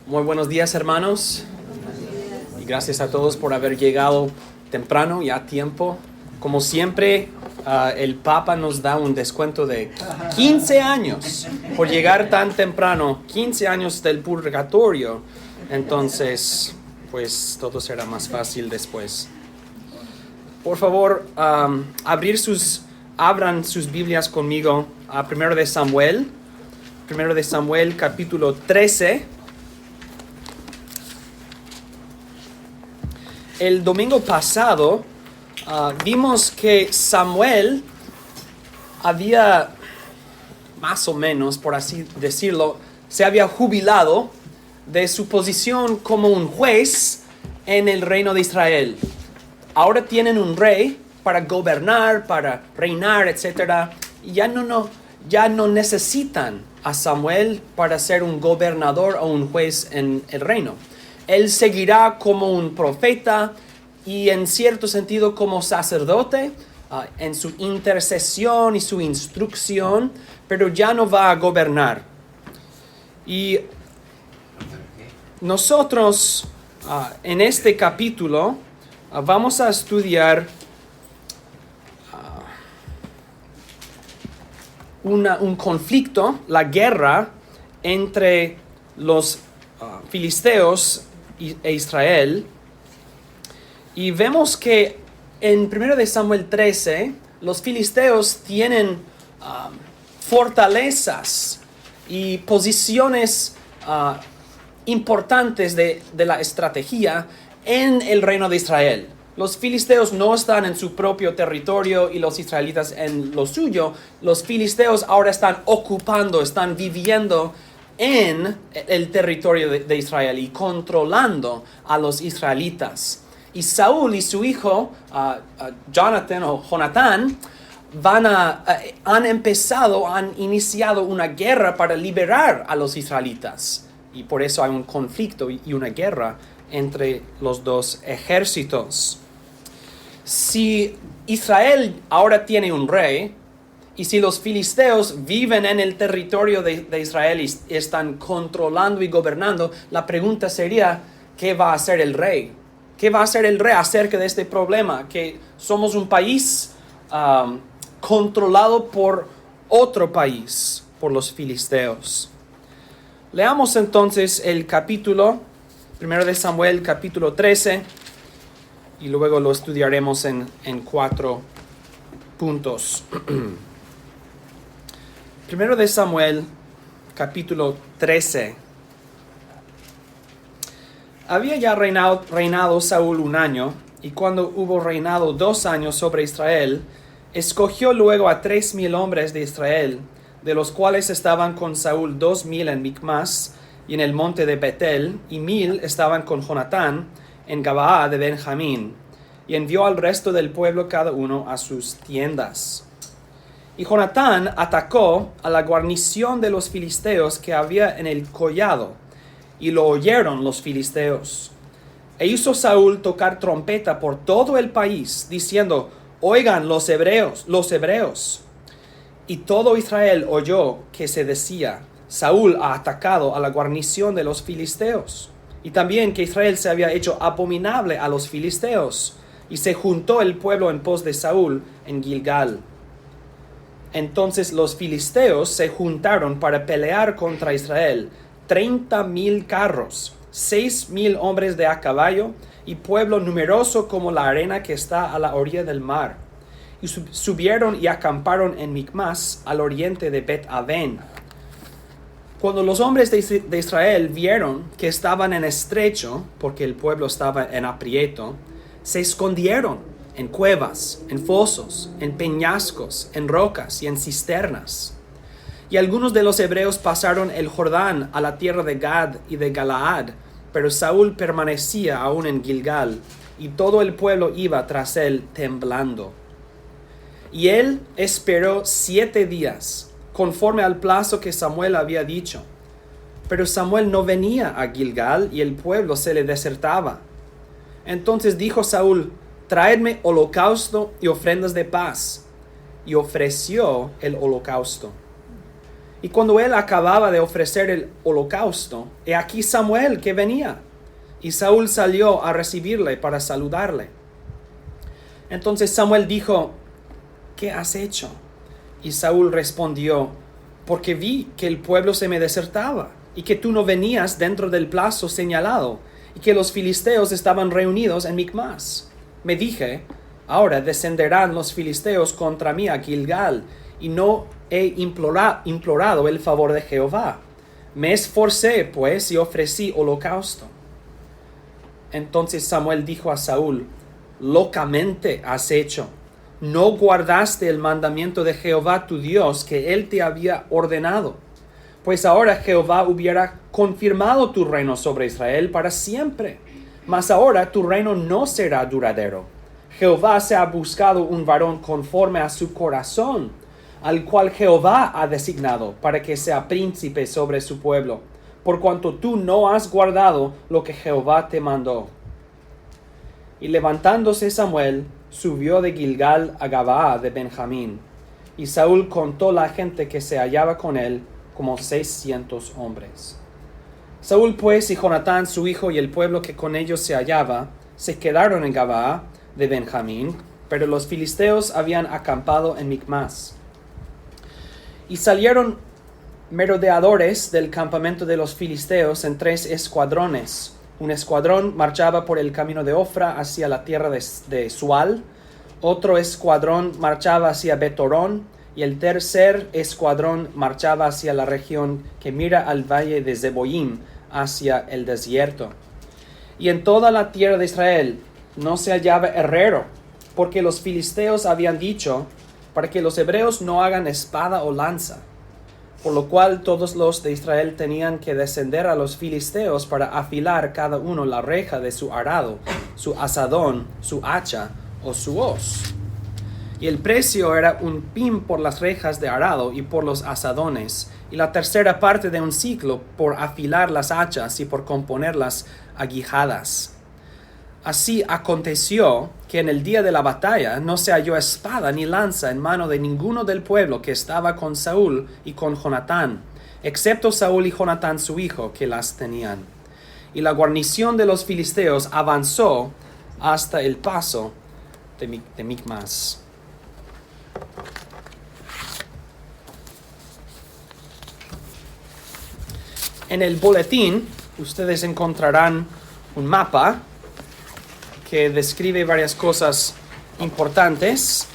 Muy buenos días, hermanos, y gracias a todos por haber llegado temprano, ya a tiempo. Como siempre, el Papa nos da un descuento de 15 años por llegar tan temprano, 15 años del purgatorio. Entonces, pues todo será más fácil después. Por favor, abran sus Biblias conmigo a 1 de Samuel, capítulo 13. El domingo pasado vimos que Samuel había, más o menos, por así decirlo, se había jubilado de su posición como un juez en el reino de Israel. Ahora tienen un rey para gobernar, para reinar, etc. Y ya no necesitan a Samuel para ser un gobernador o un juez en el reino. Él seguirá como un profeta y en cierto sentido como sacerdote en su intercesión y su instrucción, pero ya no va a gobernar. Y nosotros en este capítulo vamos a estudiar un conflicto, la guerra entre los filisteos e Israel. Y vemos que en 1 de Samuel 13 los filisteos tienen fortalezas y posiciones importantes de la estrategia en el reino de Israel. Los filisteos no están en su propio territorio y los israelitas en lo suyo. Los filisteos ahora están viviendo en el territorio de Israel y controlando a los israelitas. Y Saúl y su hijo, Jonatán, han iniciado una guerra para liberar a los israelitas. Y por eso hay un conflicto y una guerra entre los dos ejércitos. Si Israel ahora tiene un rey, y si los filisteos viven en el territorio de Israel y están controlando y gobernando, la pregunta sería, ¿qué va a hacer el rey? ¿Qué va a hacer el rey acerca de este problema? Que somos un país controlado por otro país, por los filisteos. Leamos entonces el capítulo, 1 de Samuel, capítulo 13, y luego lo estudiaremos en 4 puntos. 1 de Samuel, capítulo 13. Había ya reinado Saúl 1 año, y cuando hubo reinado 2 años sobre Israel, escogió luego a 3,000 hombres de Israel, de los cuales estaban con Saúl 2,000 en Micmas y en el monte de Betel, y 1,000 estaban con Jonatán en Gabaa de Benjamín, y envió al resto del pueblo cada uno a sus tiendas. Y Jonatán atacó a la guarnición de los filisteos que había en el collado, y lo oyeron los filisteos. E hizo Saúl tocar trompeta por todo el país, diciendo, oigan los hebreos. Y todo Israel oyó que se decía, Saúl ha atacado a la guarnición de los filisteos. Y también que Israel se había hecho abominable a los filisteos. Y se juntó el pueblo en pos de Saúl en Gilgal. Entonces los filisteos se juntaron para pelear contra Israel, 30,000 carros, 6,000 hombres de a caballo, y pueblo numeroso como la arena que está a la orilla del mar. Y subieron y acamparon en Micmas, al oriente de Bet-Aven. Cuando los hombres de Israel vieron que estaban en estrecho, porque el pueblo estaba en aprieto, se escondieron en cuevas, en fosos, en peñascos, en rocas y en cisternas. Y algunos de los hebreos pasaron el Jordán a la tierra de Gad y de Galaad, pero Saúl permanecía aún en Gilgal, y todo el pueblo iba tras él temblando. Y él esperó 7 días, conforme al plazo que Samuel había dicho. Pero Samuel no venía a Gilgal, y el pueblo se le desertaba. Entonces dijo Saúl, traedme holocausto y ofrendas de paz. Y ofreció el holocausto. Y cuando él acababa de ofrecer el holocausto, he aquí Samuel que venía. Y Saúl salió a recibirle para saludarle. Entonces Samuel dijo: ¿qué has hecho? Y Saúl respondió: porque vi que el pueblo se me desertaba, y que tú no venías dentro del plazo señalado, y que los filisteos estaban reunidos en Micmas. Me dije: ahora descenderán los filisteos contra mí a Gilgal, y no he implorado el favor de Jehová. Me esforcé, pues, y ofrecí holocausto. Entonces Samuel dijo a Saúl: locamente has hecho. No guardaste el mandamiento de Jehová tu Dios que él te había ordenado. Pues ahora Jehová hubiera confirmado tu reino sobre Israel para siempre. Mas ahora tu reino no será duradero. Jehová se ha buscado un varón conforme a su corazón, al cual Jehová ha designado para que sea príncipe sobre su pueblo, por cuanto tú no has guardado lo que Jehová te mandó. Y levantándose Samuel, subió de Gilgal a Gabaa de Benjamín. Y Saúl contó la gente que se hallaba con él, como 600 hombres. Saúl pues y Jonatán su hijo y el pueblo que con ellos se hallaba, se quedaron en Gabaa de Benjamín, pero los filisteos habían acampado en Micmas. Y salieron merodeadores del campamento de los filisteos en 3 escuadrones. Un escuadrón marchaba por el camino de Ofra hacia la tierra de Sual, otro escuadrón marchaba hacia Betorón, y el tercer escuadrón marchaba hacia la región que mira al valle de Zeboim, hacia el desierto. Y en toda la tierra de Israel no se hallaba herrero, porque los filisteos habían dicho: para que los hebreos no hagan espada o lanza. Por lo cual todos los de Israel tenían que descender a los filisteos para afilar cada uno la reja de su arado, su azadón, su hacha o su hoz. Y el precio era un pim por las rejas de arado y por los azadones, y la tercera parte de un siclo por afilar las hachas y por componer las aguijadas. Así aconteció que en el día de la batalla no se halló espada ni lanza en mano de ninguno del pueblo que estaba con Saúl y con Jonatán, excepto Saúl y Jonatán su hijo, que las tenían. Y la guarnición de los filisteos avanzó hasta el paso de Micmas. En el boletín ustedes encontrarán un mapa que describe varias cosas importantes.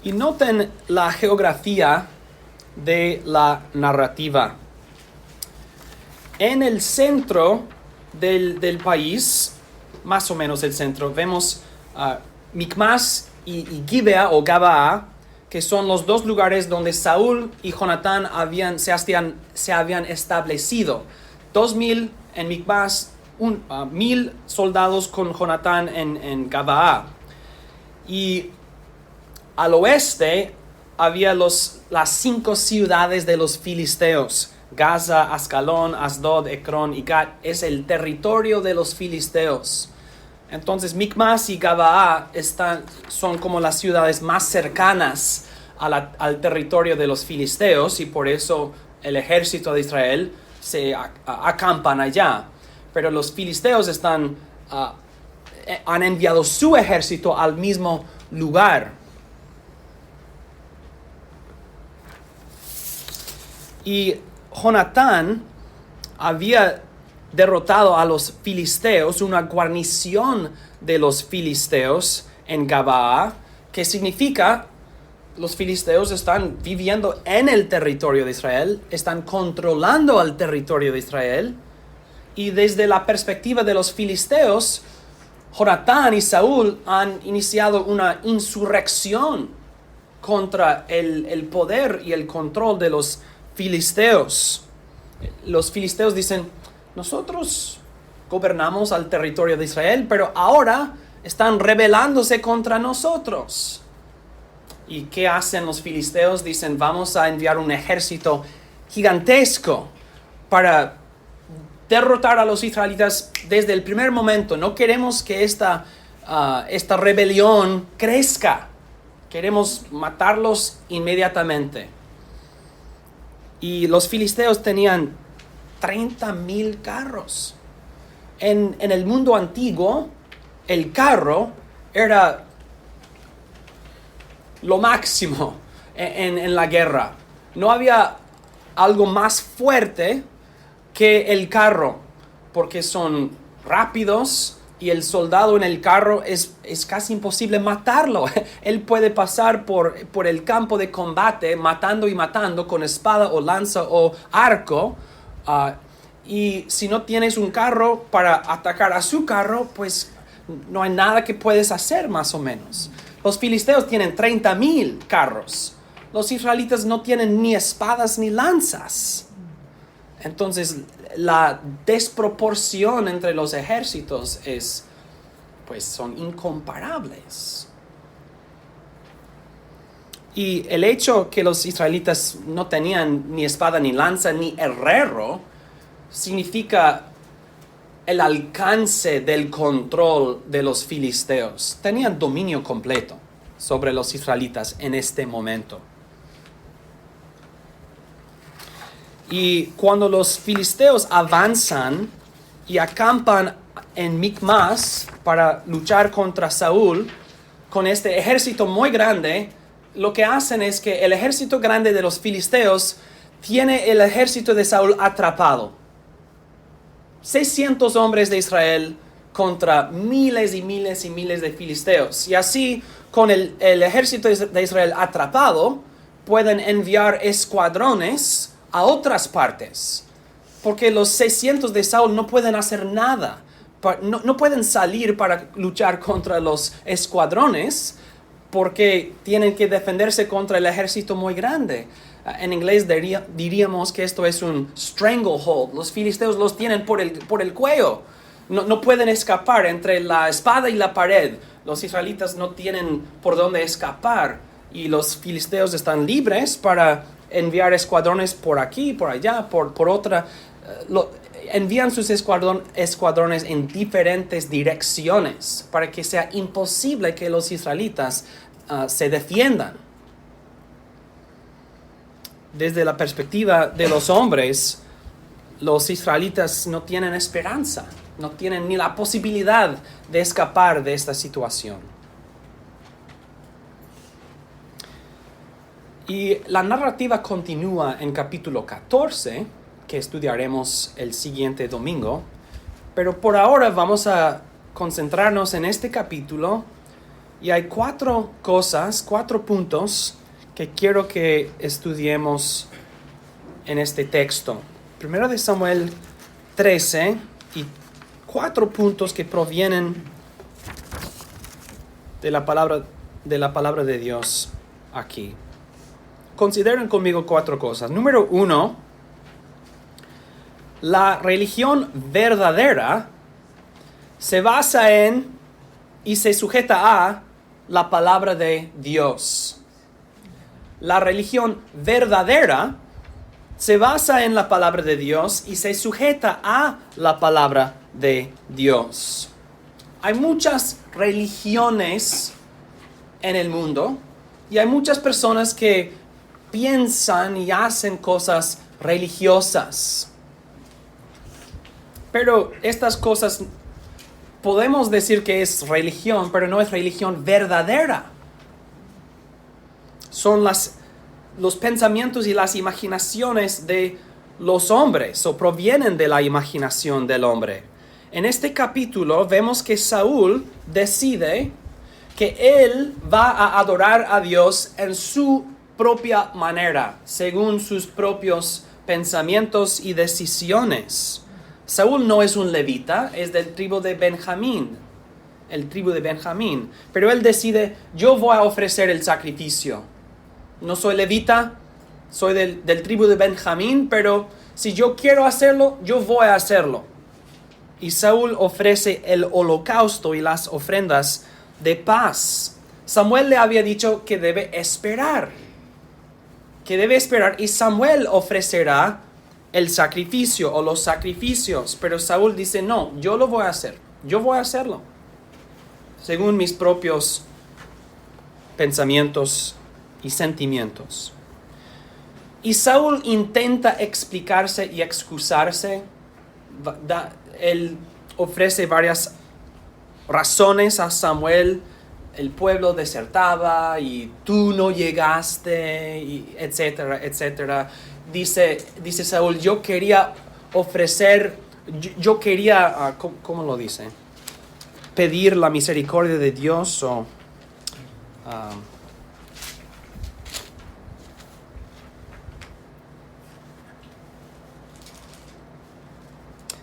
Y noten la geografía de la narrativa. En el centro del país, más o menos el centro, vemos Micmas y Gibea o Gabaa, que son los dos lugares donde Saúl y Jonatán se habían establecido. 2,000 en Micmas, 1,000 soldados con Jonatán en Gabaa. Y al oeste había las 5 ciudades de los filisteos: Gaza, Ascalón, Asdod, Ecrón y Gat. Es el territorio de los filisteos. Entonces Micmas y Gabaa son como las ciudades más cercanas al territorio de los filisteos, y por eso el ejército de Israel se acampan allá. Pero los filisteos han enviado su ejército al mismo lugar. Y Jonatán había derrotado a los filisteos, una guarnición de los filisteos en Gabaa, que significa los filisteos están viviendo en el territorio de Israel, están controlando el territorio de Israel, y desde la perspectiva de los filisteos, Jonatán y Saúl han iniciado una insurrección contra el poder y el control de los filisteos. Los filisteos dicen: nosotros gobernamos al territorio de Israel, pero ahora están rebelándose contra nosotros. ¿Y qué hacen los filisteos? Dicen: vamos a enviar un ejército gigantesco para derrotar a los israelitas desde el primer momento. No queremos que esta rebelión crezca. Queremos matarlos inmediatamente. Y los filisteos tenían 30,000 carros. En el mundo antiguo, el carro era lo máximo en la guerra. No había algo más fuerte que el carro, porque son rápidos y el soldado en el carro es casi imposible matarlo. Él puede pasar por el campo de combate matando y matando con espada o lanza o arco. Y si no tienes un carro para atacar a su carro, pues no hay nada que puedes hacer más o menos. Los filisteos tienen 30,000 carros. Los israelitas no tienen ni espadas ni lanzas. Entonces, la desproporción entre los ejércitos son incomparables. Y el hecho que los israelitas no tenían ni espada ni lanza ni herrero significa el alcance del control de los filisteos. Tenían dominio completo sobre los israelitas en este momento. Y cuando los filisteos avanzan y acampan en Micmas para luchar contra Saúl, con este ejército muy grande, lo que hacen es que el ejército grande de los filisteos tiene el ejército de Saúl atrapado. 600 hombres de Israel contra miles y miles y miles de filisteos. Y así, con el ejército de Israel atrapado, pueden enviar escuadrones a otras partes, porque los 600 de Saúl no pueden hacer nada, no pueden salir para luchar contra los escuadrones, porque tienen que defenderse contra el ejército muy grande. En inglés diríamos que esto es un stranglehold. Los filisteos los tienen por el cuello, no pueden escapar entre la espada y la pared. Los israelitas no tienen por dónde escapar, y los filisteos están libres para enviar escuadrones por aquí, por allá, por otra. Envían sus escuadrones en diferentes direcciones para que sea imposible que los israelitas se defiendan. Desde la perspectiva de los hombres, los israelitas no tienen esperanza, no tienen ni la posibilidad de escapar de esta situación. Y la narrativa continúa en capítulo 14, que estudiaremos el siguiente domingo. Pero por ahora vamos a concentrarnos en este capítulo. Y hay 4 puntos que quiero que estudiemos en este texto. Primero de Samuel 13 y 4 puntos que provienen de la palabra de Dios aquí. Consideren conmigo 4 cosas. Número 1, la religión verdadera se basa en y se sujeta a la palabra de Dios. La religión verdadera se basa en la palabra de Dios y se sujeta a la palabra de Dios. Hay muchas religiones en el mundo y hay muchas personas que piensan y hacen cosas religiosas. Pero estas cosas podemos decir que es religión, pero no es religión verdadera. Son los pensamientos y las imaginaciones de los hombres, o provienen de la imaginación del hombre. En este capítulo vemos que Saúl decide que él va a adorar a Dios en su propia manera, según sus propios pensamientos y decisiones. Saúl no es un levita, es del tribu de Benjamín, pero él decide, yo voy a ofrecer el sacrificio. No soy levita, soy del tribu de Benjamín, pero si yo quiero hacerlo, yo voy a hacerlo. Y Saúl ofrece el holocausto y las ofrendas de paz. Samuel le había dicho que debe esperar, y Samuel ofrecerá el sacrificio o los sacrificios. Pero Saúl dice, no, yo lo voy a hacer. Yo voy a hacerlo. Según mis propios pensamientos y sentimientos. Y Saúl intenta explicarse y excusarse. Él ofrece varias razones a Samuel. El pueblo desertaba y tú no llegaste, y etcétera, etcétera. Dice Saúl, yo quería ofrecer, yo quería, ¿cómo lo dice? Pedir la misericordia de Dios o...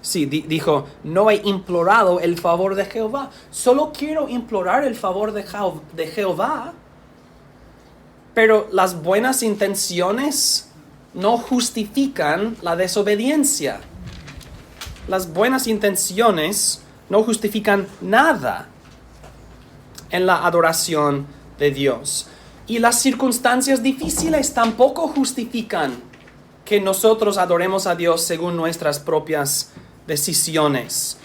Sí, dijo, no he implorado el favor de Jehová. Solo quiero implorar el favor de Jehová. Pero las buenas intenciones no justifican la desobediencia. Las buenas intenciones no justifican nada en la adoración de Dios. Y las circunstancias difíciles tampoco justifican que nosotros adoremos a Dios según nuestras propias decisiones.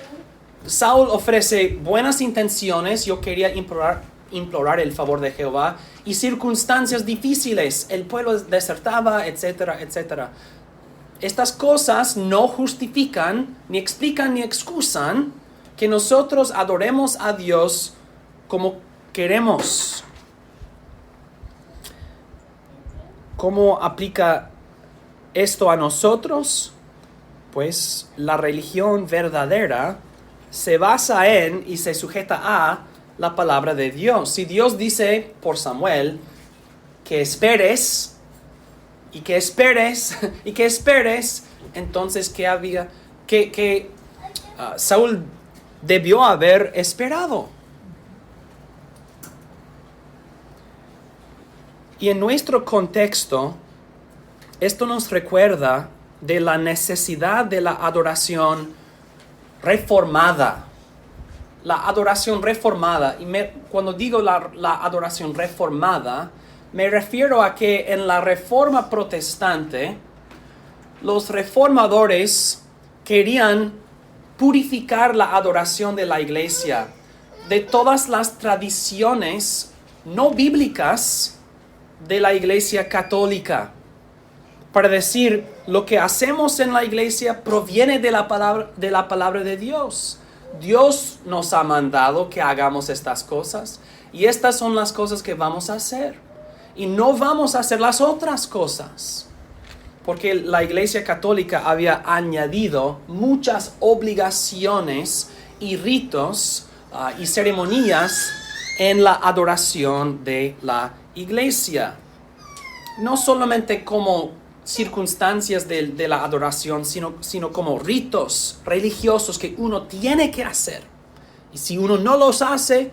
Saúl ofrece buenas intenciones, yo quería implorar el favor de Jehová, y circunstancias difíciles, el pueblo desertaba, etcétera, etcétera. Estas cosas no justifican, ni explican, ni excusan que nosotros adoremos a Dios como queremos. ¿Cómo aplica esto a nosotros? Pues la religión verdadera se basa en y se sujeta a la palabra de Dios. Si Dios dice por Samuel que esperes y que esperes y que esperes, entonces Saúl debió haber esperado. Y en nuestro contexto, esto nos recuerda de la necesidad de la adoración reformada. La adoración reformada. Y cuando digo la adoración reformada, me refiero a que en la Reforma Protestante, los reformadores querían purificar la adoración de la iglesia de todas las tradiciones no bíblicas de la iglesia católica. Para decir, lo que hacemos en la iglesia proviene de la palabra de Dios. Dios nos ha mandado que hagamos estas cosas y estas son las cosas que vamos a hacer. Y no vamos a hacer las otras cosas. Porque la iglesia católica había añadido muchas obligaciones y ritos y ceremonias en la adoración de la iglesia. No solamente como circunstancias de la adoración, sino como ritos religiosos que uno tiene que hacer. Y si uno no los hace,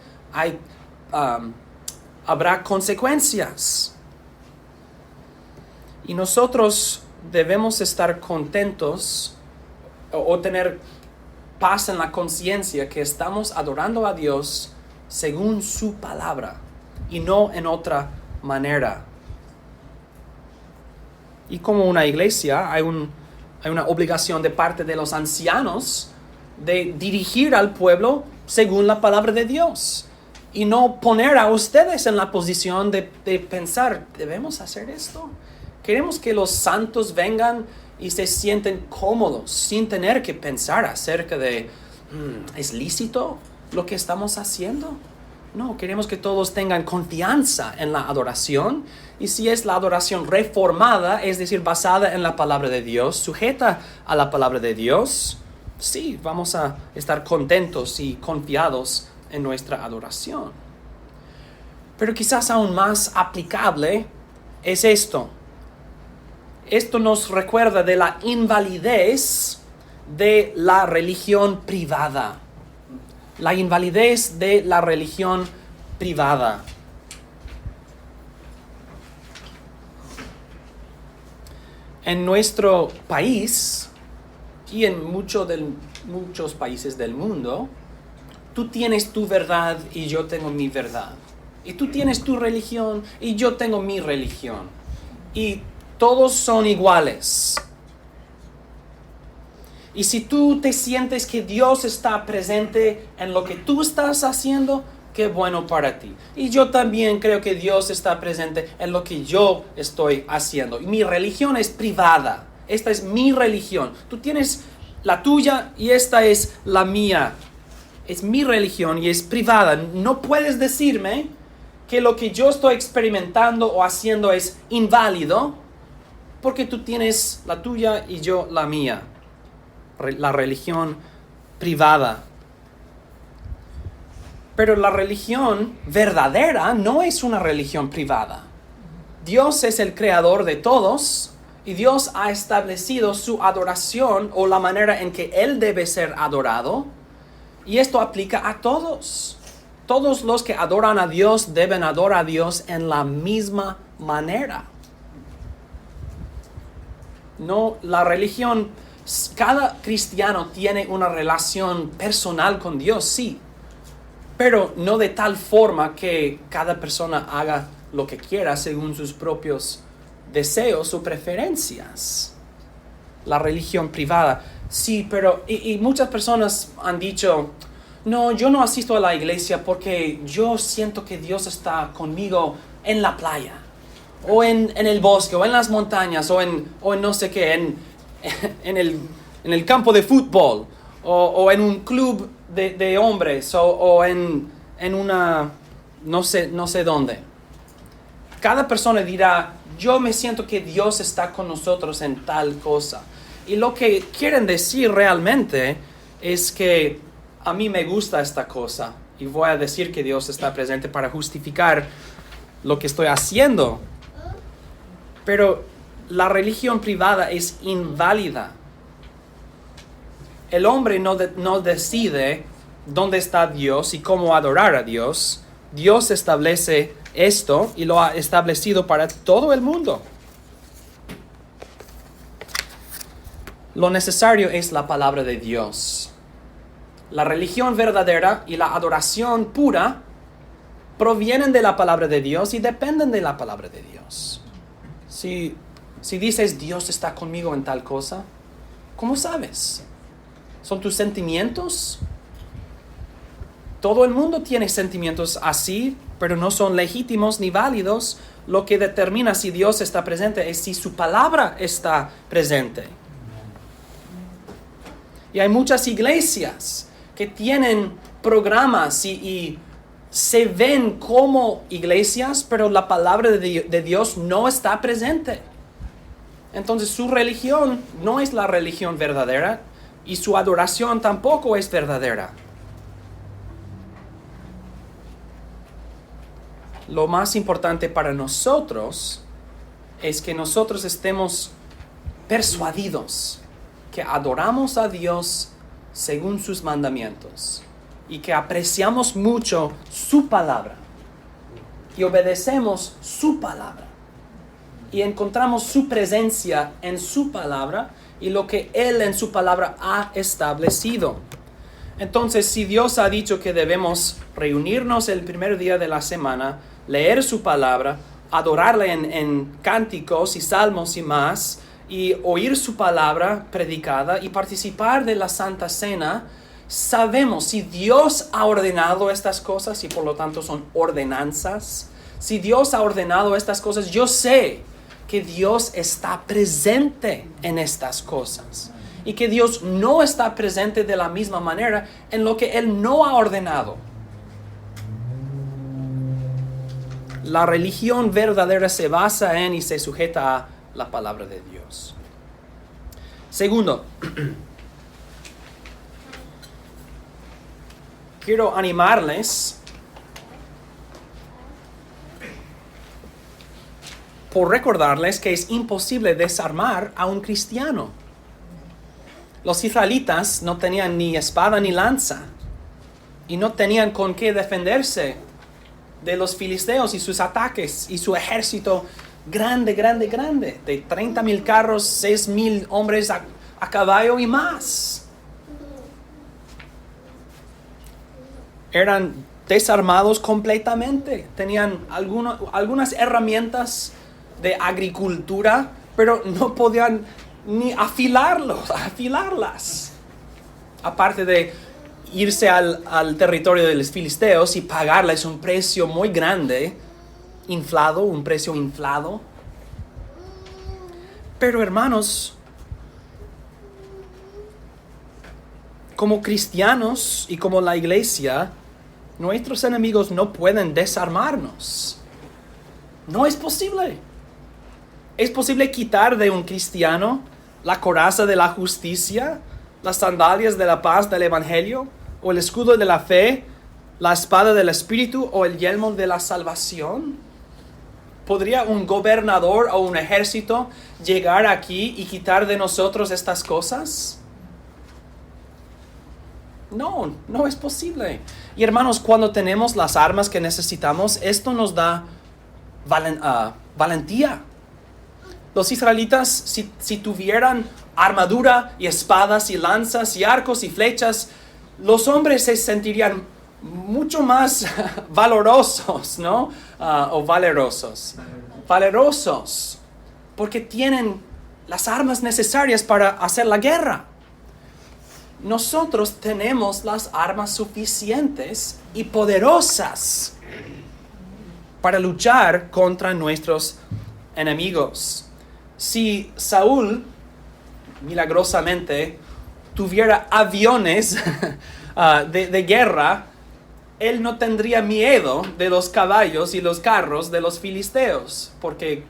habrá consecuencias. Y nosotros debemos estar contentos o tener paz en la conciencia que estamos adorando a Dios según su palabra y no en otra manera. Y como una iglesia, hay una obligación de parte de los ancianos de dirigir al pueblo según la palabra de Dios. Y no poner a ustedes en la posición de pensar, ¿debemos hacer esto? Queremos que los santos vengan y se sienten cómodos sin tener que pensar acerca de, ¿es lícito lo que estamos haciendo? No, queremos que todos tengan confianza en la adoración. Y si es la adoración reformada, es decir, basada en la palabra de Dios, sujeta a la palabra de Dios, sí, vamos a estar contentos y confiados en nuestra adoración. Pero quizás aún más aplicable es esto. Esto nos recuerda de la invalidez de la religión privada. La invalidez de la religión privada. En nuestro país y en muchos países del mundo, tú tienes tu verdad y yo tengo mi verdad. Y tú tienes tu religión y yo tengo mi religión. Y todos son iguales. Y si tú te sientes que Dios está presente en lo que tú estás haciendo, qué bueno para ti. Y yo también creo que Dios está presente en lo que yo estoy haciendo. Y mi religión es privada. Esta es mi religión. Tú tienes la tuya y esta es la mía. Es mi religión y es privada. No puedes decirme que lo que yo estoy experimentando o haciendo es inválido porque tú tienes la tuya y yo la mía. La religión privada. Pero la religión verdadera no es una religión privada. Dios es el creador de todos y Dios ha establecido su adoración o la manera en que Él debe ser adorado. Y esto aplica a todos. Todos los que adoran a Dios deben adorar a Dios en la misma manera. No, la religión, cada cristiano tiene una relación personal con Dios, sí. Pero no de tal forma que cada persona haga lo que quiera según sus propios deseos o preferencias. La religión privada. Sí, pero y muchas personas han dicho, no, yo no asisto a la iglesia porque yo siento que Dios está conmigo en la playa, o en el bosque, o en las montañas, o en no sé qué, en el campo de fútbol, o en un club de hombres, o en una, no sé dónde. Cada persona dirá, yo me siento que Dios está con nosotros en tal cosa. Y lo que quieren decir realmente es que a mí me gusta esta cosa y voy a decir que Dios está presente para justificar lo que estoy haciendo. Pero la religión privada es inválida. El hombre no decide dónde está Dios y cómo adorar a Dios. Dios establece esto y lo ha establecido para todo el mundo. Lo necesario es la palabra de Dios. La religión verdadera y la adoración pura provienen de la palabra de Dios y dependen de la palabra de Dios. Si dices Dios está conmigo en tal cosa, ¿cómo sabes? ¿Son tus sentimientos? Todo el mundo tiene sentimientos así, pero no son legítimos ni válidos. Lo que determina si Dios está presente es si su palabra está presente. Y hay muchas iglesias que tienen programas y se ven como iglesias, pero la palabra de Dios no está presente. Entonces su religión no es la religión verdadera y su adoración tampoco es verdadera. Lo más importante para nosotros es que nosotros estemos persuadidos que adoramos a Dios según sus mandamientos y que apreciamos mucho su palabra y obedecemos su palabra y encontramos su presencia en su palabra y lo que Él en su palabra ha establecido. Entonces, si Dios ha dicho que debemos reunirnos el primer día de la semana, leer su palabra, adorarle en cánticos y salmos y más, y oír su palabra predicada y participar de la Santa Cena, sabemos si Dios ha ordenado estas cosas y por lo tanto son ordenanzas. Si Dios ha ordenado estas cosas, yo sé que Dios está presente en estas cosas y que Dios no está presente de la misma manera en lo que Él no ha ordenado. La religión verdadera se basa en y se sujeta a la palabra de Dios. Segundo, quiero animarles por recordarles que es imposible desarmar a un cristiano. Los israelitas no tenían ni espada ni lanza y no tenían con qué defenderse de los filisteos y sus ataques y su ejército grande, de 30,000 carros, 6,000 hombres a caballo y más. Eran desarmados completamente, tenían algunas herramientas de agricultura, pero no podían ni afilarlas. Aparte de irse al territorio de los filisteos y pagarles un precio muy grande, un precio inflado. Pero hermanos, como cristianos y como la iglesia, nuestros enemigos no pueden desarmarnos. No es posible. ¿Es posible quitar de un cristiano la coraza de la justicia, las sandalias de la paz del evangelio, o el escudo de la fe, la espada del espíritu o el yelmo de la salvación? ¿Podría un gobernador o un ejército llegar aquí y quitar de nosotros estas cosas? No, no es posible. Y hermanos, cuando tenemos las armas que necesitamos, esto nos da valentía. Los israelitas, si tuvieran armadura y espadas y lanzas y arcos y flechas, los hombres se sentirían mucho más valorosos, ¿no? O valerosos. Valerosos. Porque tienen las armas necesarias para hacer la guerra. Nosotros tenemos las armas suficientes y poderosas para luchar contra nuestros enemigos. Si Saúl, milagrosamente, tuviera aviones de guerra, él no tendría miedo de los caballos y los carros de los filisteos, porque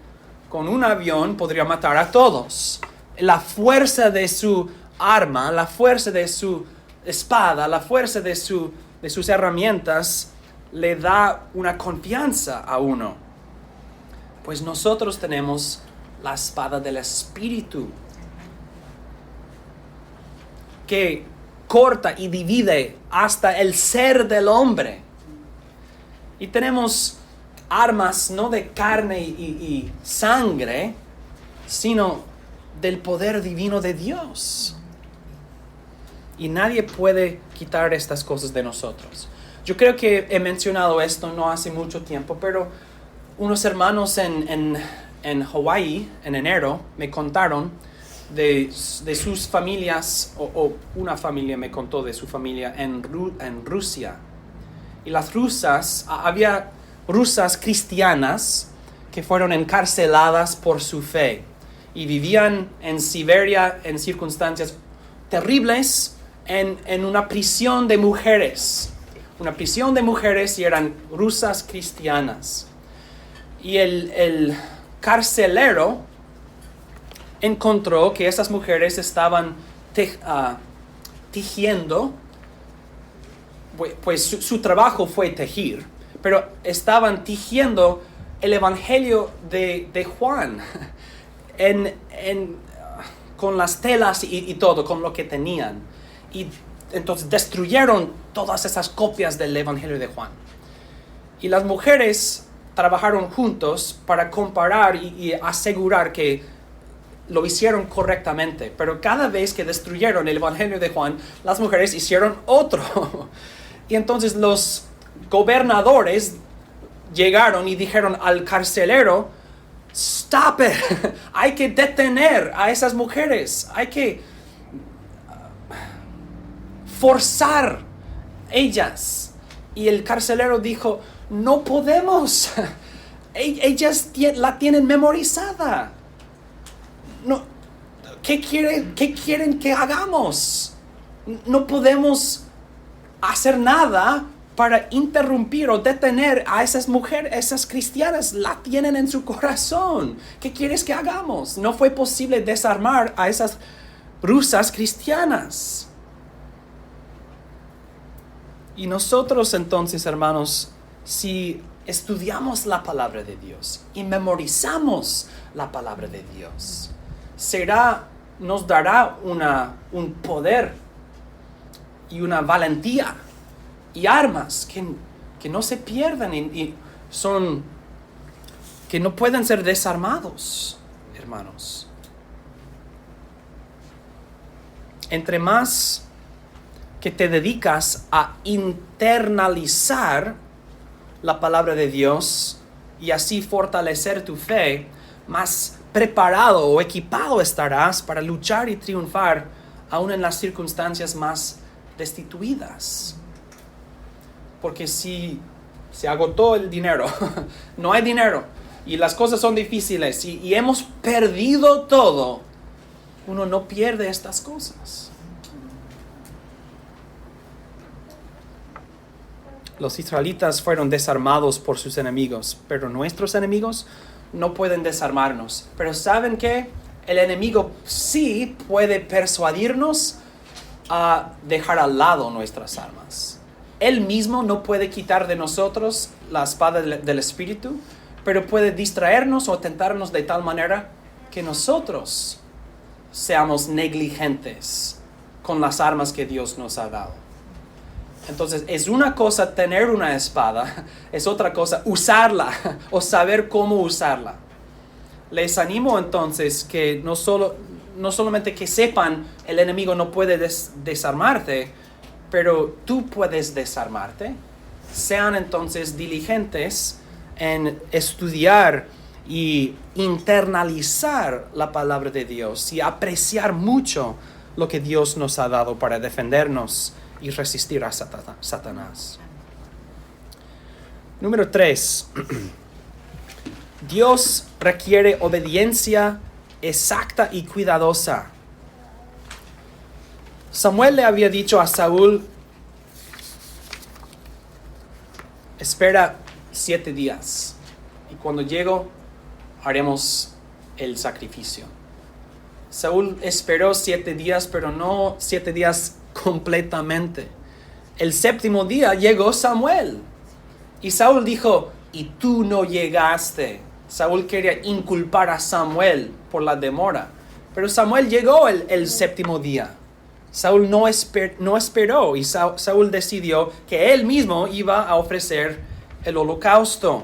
con un avión podría matar a todos. La fuerza de su arma, la fuerza de su espada, la fuerza de sus herramientas le da una confianza a uno. Pues nosotros tenemos la espada del Espíritu, que corta y divide hasta el ser del hombre. Y tenemos armas no de carne y sangre, sino del poder divino de Dios. Y nadie puede quitar estas cosas de nosotros. Yo creo que he mencionado esto no hace mucho tiempo, pero unos hermanos en Hawái, en enero, me contaron de sus familias, o una familia me contó de su familia en Rusia. Y las rusas, había rusas cristianas que fueron encarceladas por su fe y vivían en Siberia en circunstancias terribles, en una prisión de mujeres. Una prisión de mujeres, y eran rusas cristianas. Y el carcelero encontró que esas mujeres estaban tejiendo, pues su trabajo fue tejer, pero estaban tejiendo el evangelio de Juan con las telas y todo, con lo que tenían. Y entonces destruyeron todas esas copias del evangelio de Juan. Y las mujeres trabajaron juntos para comparar y asegurar que lo hicieron correctamente. Pero cada vez que destruyeron el evangelio de Juan, las mujeres hicieron otro. Y entonces los gobernadores llegaron y dijeron al carcelero: "Stop it. Hay que detener a esas mujeres. Hay que forzar ellas". Y el carcelero dijo: "No podemos. Ellas la tienen memorizada. No, ¿qué quieren que hagamos? No podemos hacer nada para interrumpir o detener a esas mujeres, esas cristianas. La tienen en su corazón. ¿Qué quieres que hagamos?". No fue posible desarmar a esas rusas cristianas. Y nosotros entonces, hermanos, si estudiamos la palabra de Dios y memorizamos la palabra de Dios, nos dará un poder y una valentía y armas que no se pierden y que no pueden ser desarmados, hermanos. Entre más que te dedicas a internalizar la palabra de Dios y así fortalecer tu fe, más preparado o equipado estarás para luchar y triunfar aún en las circunstancias más destituidas. Porque si se agotó el dinero, no hay dinero y las cosas son difíciles y hemos perdido todo, uno no pierde estas cosas. Los israelitas fueron desarmados por sus enemigos, pero nuestros enemigos no pueden desarmarnos. Pero ¿saben qué? El enemigo sí puede persuadirnos a dejar al lado nuestras armas. Él mismo no puede quitar de nosotros la espada del Espíritu, pero puede distraernos o tentarnos de tal manera que nosotros seamos negligentes con las armas que Dios nos ha dado. Entonces, es una cosa tener una espada, es otra cosa usarla o saber cómo usarla. Les animo entonces que no solamente que sepan el enemigo no puede desarmarte, pero tú puedes desarmarte. Sean entonces diligentes en estudiar y internalizar la palabra de Dios y apreciar mucho lo que Dios nos ha dado para defendernos y resistir a Satanás. Número 3. Dios requiere obediencia exacta y cuidadosa. Samuel le había dicho a Saúl: espera 7 días y cuando llego haremos el sacrificio. Saúl esperó 7 días, pero no 7 días completamente. El 7º día llegó Samuel y Saúl dijo: y tú no llegaste. Saúl quería inculpar a Samuel por la demora, pero Samuel llegó el 7º día. Saúl no esperó y Saúl decidió que él mismo iba a ofrecer el holocausto.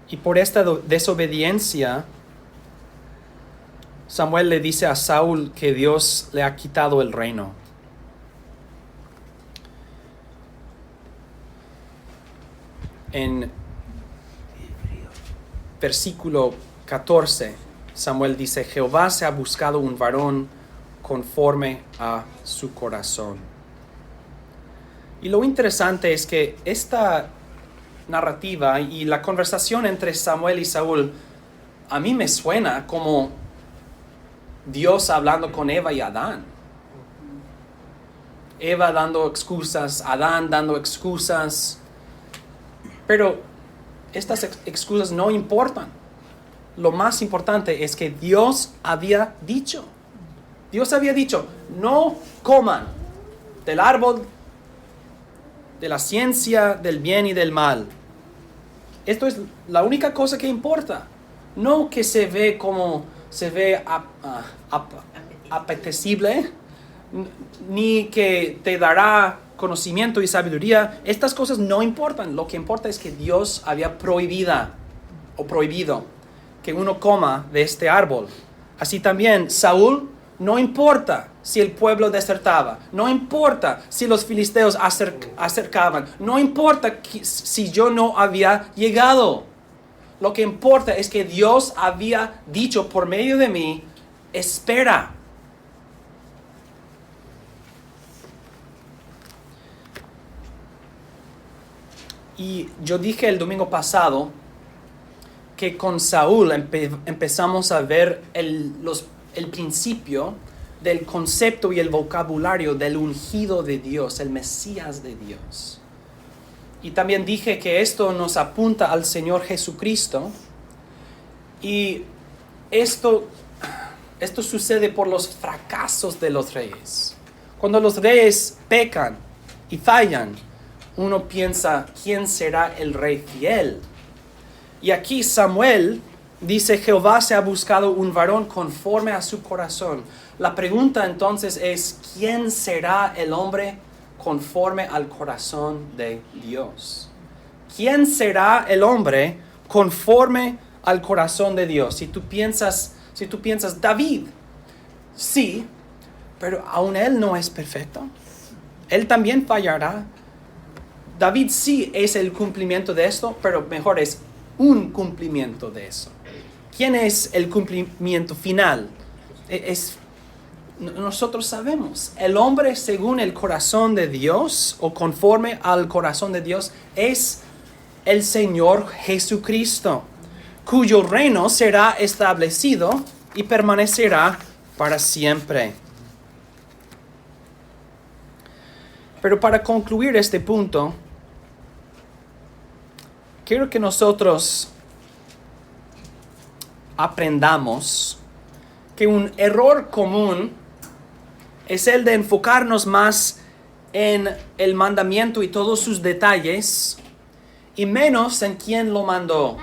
Y por esta desobediencia, Samuel le dice a Saúl que Dios le ha quitado el reino. En versículo 14, Samuel dice: Jehová se ha buscado un varón conforme a su corazón. Y lo interesante es que esta narrativa y la conversación entre Samuel y Saúl a mí me suena como Dios hablando con Eva y Adán. Eva dando excusas, Adán dando excusas. Pero estas excusas no importan. Lo más importante es que Dios había dicho. Dios había dicho: no coman del árbol de la ciencia del bien y del mal. Esto es la única cosa que importa. No que se ve apetecible, ni que te dará conocimiento y sabiduría. Estas cosas no importan. Lo que importa es que Dios había prohibido que uno coma de este árbol. Así también Saúl, no importa si el pueblo desertaba, no importa si los filisteos acercaban, no importa si yo no había llegado. Lo que importa es que Dios había dicho por medio de mí: espera. Y yo dije el domingo pasado que con Saúl empezamos a ver el principio del concepto y el vocabulario del ungido de Dios, el Mesías de Dios. Y también dije que esto nos apunta al Señor Jesucristo. Y esto sucede por los fracasos de los reyes. Cuando los reyes pecan y fallan, uno piensa: ¿quién será el rey fiel? Y aquí Samuel dice: Jehová se ha buscado un varón conforme a su corazón. La pregunta entonces es: ¿quién será el hombre conforme al corazón de Dios? ¿Quién será el hombre conforme al corazón de Dios? Si tú piensas David, sí, pero aún él no es perfecto. Él también fallará. David sí es el cumplimiento de esto, pero mejor es un cumplimiento de eso. ¿Quién es el cumplimiento final? Nosotros sabemos, el hombre según el corazón de Dios o conforme al corazón de Dios es el Señor Jesucristo, cuyo reino será establecido y permanecerá para siempre. Pero para concluir este punto, quiero que nosotros aprendamos que un error común es el de enfocarnos más en el mandamiento y todos sus detalles y menos en quién lo mandó.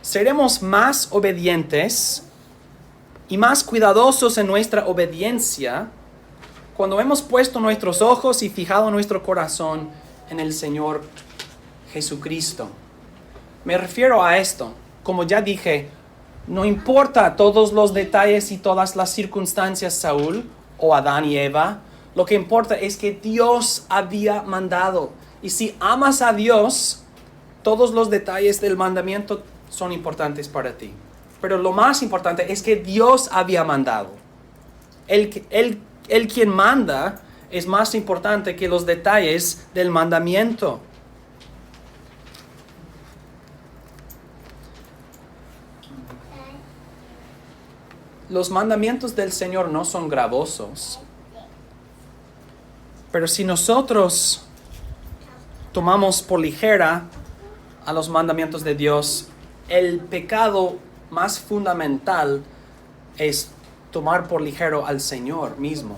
Seremos más obedientes y más cuidadosos en nuestra obediencia cuando hemos puesto nuestros ojos y fijado nuestro corazón en el Señor Jesucristo. Me refiero a esto. Como ya dije, no importa todos los detalles y todas las circunstancias, Saúl o Adán y Eva. Lo que importa es que Dios había mandado. Y si amas a Dios, todos los detalles del mandamiento son importantes para ti. Pero lo más importante es que Dios había mandado. Él quien manda es más importante que los detalles del mandamiento. Los mandamientos del Señor no son gravosos. Pero si nosotros tomamos por ligera a los mandamientos de Dios, el pecado más fundamental es tomar por ligero al Señor mismo.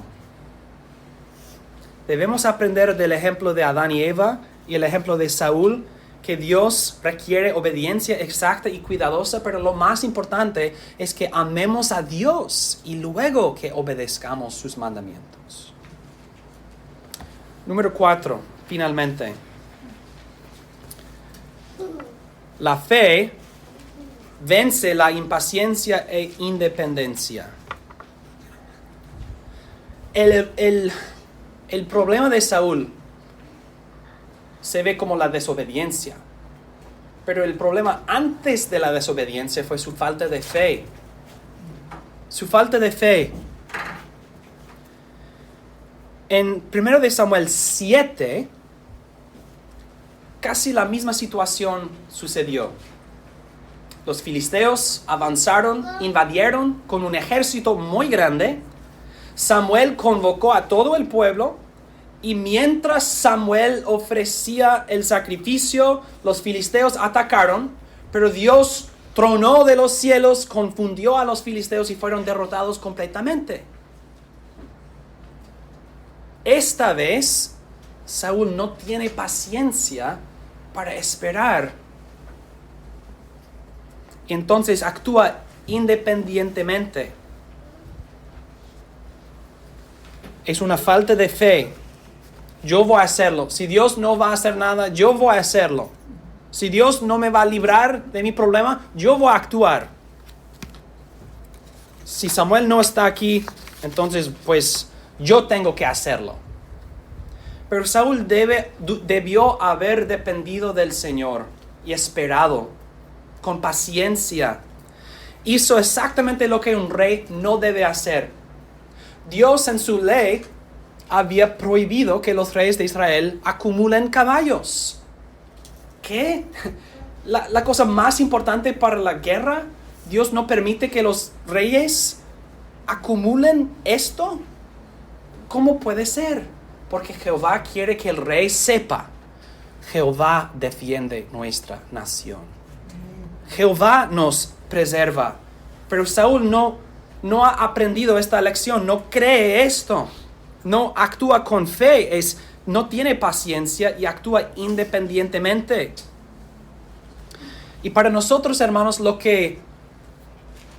Debemos aprender del ejemplo de Adán y Eva y el ejemplo de Saúl, que Dios requiere obediencia exacta y cuidadosa, pero lo más importante es que amemos a Dios y luego que obedezcamos sus mandamientos. Número 4, finalmente. La fe vence la impaciencia e independencia. El problema de Saúl se ve como la desobediencia. Pero el problema antes de la desobediencia fue su falta de fe. Su falta de fe. En 1 de Samuel 7, casi la misma situación sucedió. Los filisteos avanzaron, invadieron con un ejército muy grande. Samuel convocó a todo el pueblo. Y mientras Samuel ofrecía el sacrificio, los filisteos atacaron, pero Dios tronó de los cielos, confundió a los filisteos y fueron derrotados completamente. Esta vez, Saúl no tiene paciencia para esperar. Entonces actúa independientemente. Es una falta de fe. Yo voy a hacerlo. Si Dios no va a hacer nada, yo voy a hacerlo. Si Dios no me va a librar de mi problema, yo voy a actuar. Si Samuel no está aquí, entonces pues yo tengo que hacerlo. Pero Saúl debió haber dependido del Señor y esperado con paciencia. Hizo exactamente lo que un rey no debe hacer. Dios en su ley había prohibido que los reyes de Israel acumulen caballos. ¿Qué? La cosa más importante para la guerra, Dios no permite que los reyes acumulen esto. ¿Cómo puede ser? Porque Jehová quiere que el rey sepa: Jehová defiende nuestra nación. Jehová nos preserva. Pero Saúl no ha aprendido esta lección, no cree esto. No actúa con fe, no tiene paciencia y actúa independientemente. Y para nosotros, hermanos, lo que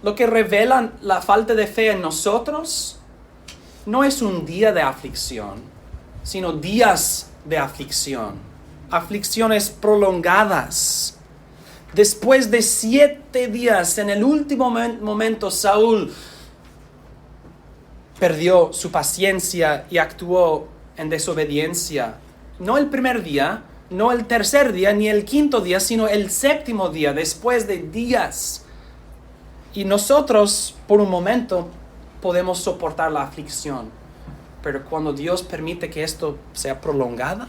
revela la falta de fe en nosotros no es un día de aflicción, sino días de aflicción. Aflicciones prolongadas. Después de 7 días, en el último momento, Saúl perdió su paciencia y actuó en desobediencia. No el primer día, no el tercer día ni el quinto día, sino el séptimo día, después de días. Y nosotros, por un momento, podemos soportar la aflicción. Pero cuando Dios permite que esto sea prolongada,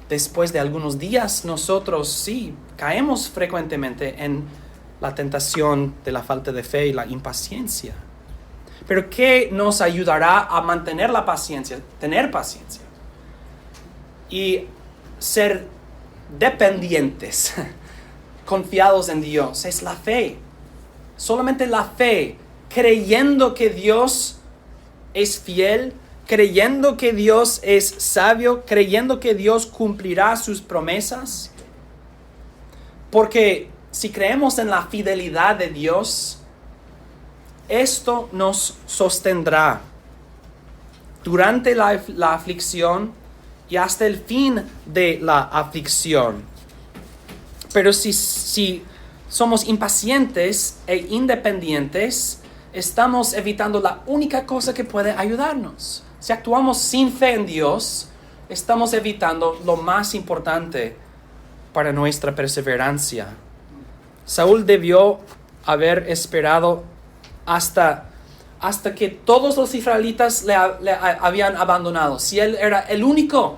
después de algunos días, nosotros sí caemos frecuentemente en la tentación de la falta de fe y la impaciencia. Pero ¿qué nos ayudará a mantener la paciencia? Tener paciencia. Y ser dependientes, confiados en Dios. Es la fe. Solamente la fe, creyendo que Dios es fiel, creyendo que Dios es sabio, creyendo que Dios cumplirá sus promesas. Porque si creemos en la fidelidad de Dios, esto nos sostendrá durante la aflicción y hasta el fin de la aflicción. Pero si somos impacientes e independientes, estamos evitando la única cosa que puede ayudarnos. Si actuamos sin fe en Dios, estamos evitando lo más importante para nuestra perseverancia. Saúl debió haber esperado hasta que todos los israelitas le habían abandonado. Si él era el único,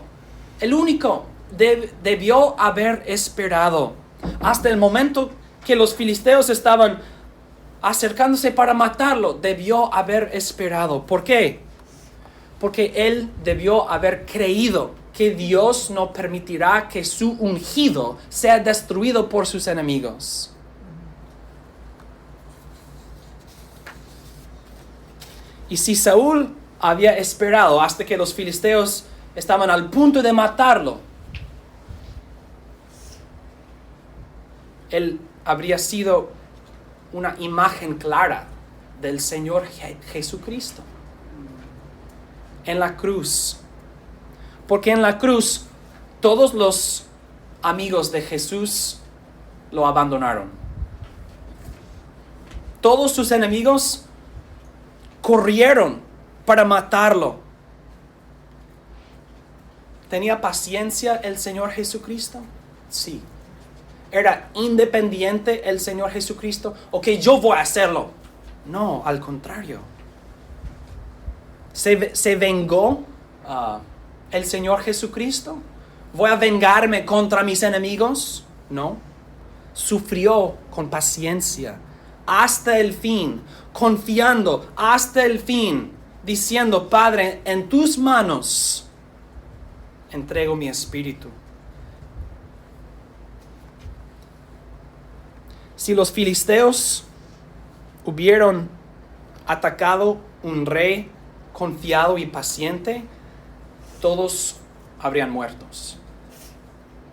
debió haber esperado hasta el momento que los filisteos estaban acercándose para matarlo. Debió haber esperado. ¿Por qué? Porque él debió haber creído que Dios no permitirá que su ungido sea destruido por sus enemigos. Y si Saúl había esperado hasta que los filisteos estaban al punto de matarlo, él habría sido una imagen clara del Señor Jesucristo en la cruz. Porque en la cruz todos los amigos de Jesús lo abandonaron. Todos sus enemigos corrieron para matarlo. ¿Tenía paciencia el Señor Jesucristo? Sí. ¿Era independiente el Señor Jesucristo? Ok, yo voy a hacerlo. No, al contrario. ¿Se vengó el Señor Jesucristo? ¿Voy a vengarme contra mis enemigos? No. Sufrió con paciencia hasta el fin, confiando hasta el fin, diciendo: Padre, en tus manos entrego mi espíritu. Si los filisteos hubieran atacado un rey confiado y paciente, todos habrían muerto.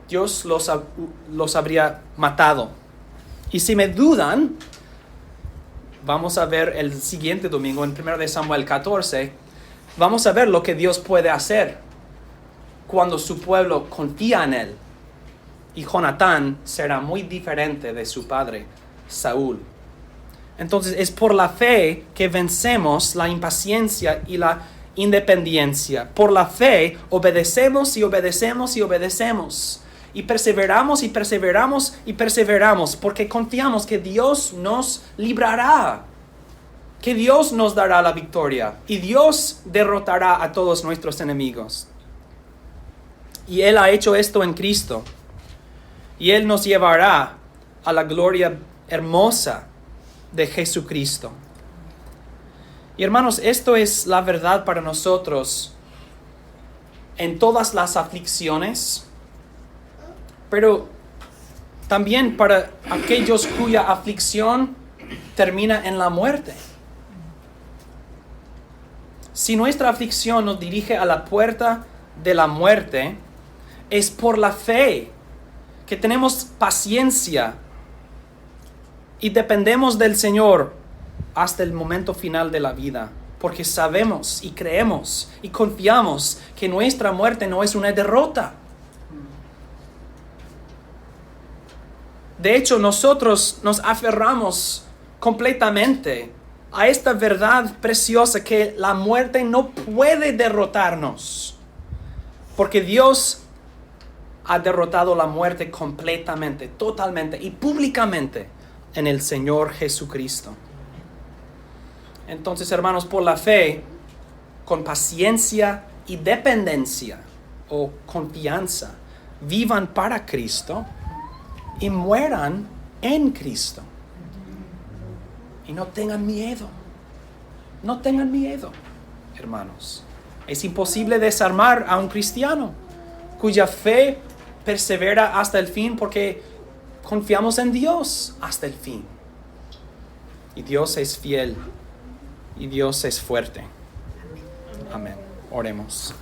Dios los habría matado. Y si me dudan, vamos a ver el siguiente domingo en 1 Samuel 14, vamos a ver lo que Dios puede hacer cuando su pueblo confía en Él. Y Jonatán será muy diferente de su padre, Saúl. Entonces es por la fe que vencemos la impaciencia y la independencia. Por la fe obedecemos y obedecemos y obedecemos. Y perseveramos y perseveramos y perseveramos, porque confiamos que Dios nos librará, que Dios nos dará la victoria y Dios derrotará a todos nuestros enemigos. Y Él ha hecho esto en Cristo. Y Él nos llevará a la gloria hermosa de Jesucristo. Y hermanos, esto es la verdad para nosotros en todas las aflicciones, pero también para aquellos cuya aflicción termina en la muerte. Si nuestra aflicción nos dirige a la puerta de la muerte, es por la fe que tenemos paciencia y dependemos del Señor hasta el momento final de la vida, porque sabemos y creemos y confiamos que nuestra muerte no es una derrota. De hecho, nosotros nos aferramos completamente a esta verdad preciosa que la muerte no puede derrotarnos, porque Dios ha derrotado la muerte completamente, totalmente y públicamente en el Señor Jesucristo. Entonces, hermanos, por la fe, con paciencia y dependencia o confianza, vivan para Cristo y mueran en Cristo. Y no tengan miedo. No tengan miedo, hermanos. Es imposible desarmar a un cristiano cuya fe persevera hasta el fin porque confiamos en Dios hasta el fin. Y Dios es fiel y Dios es fuerte. Amén. Oremos.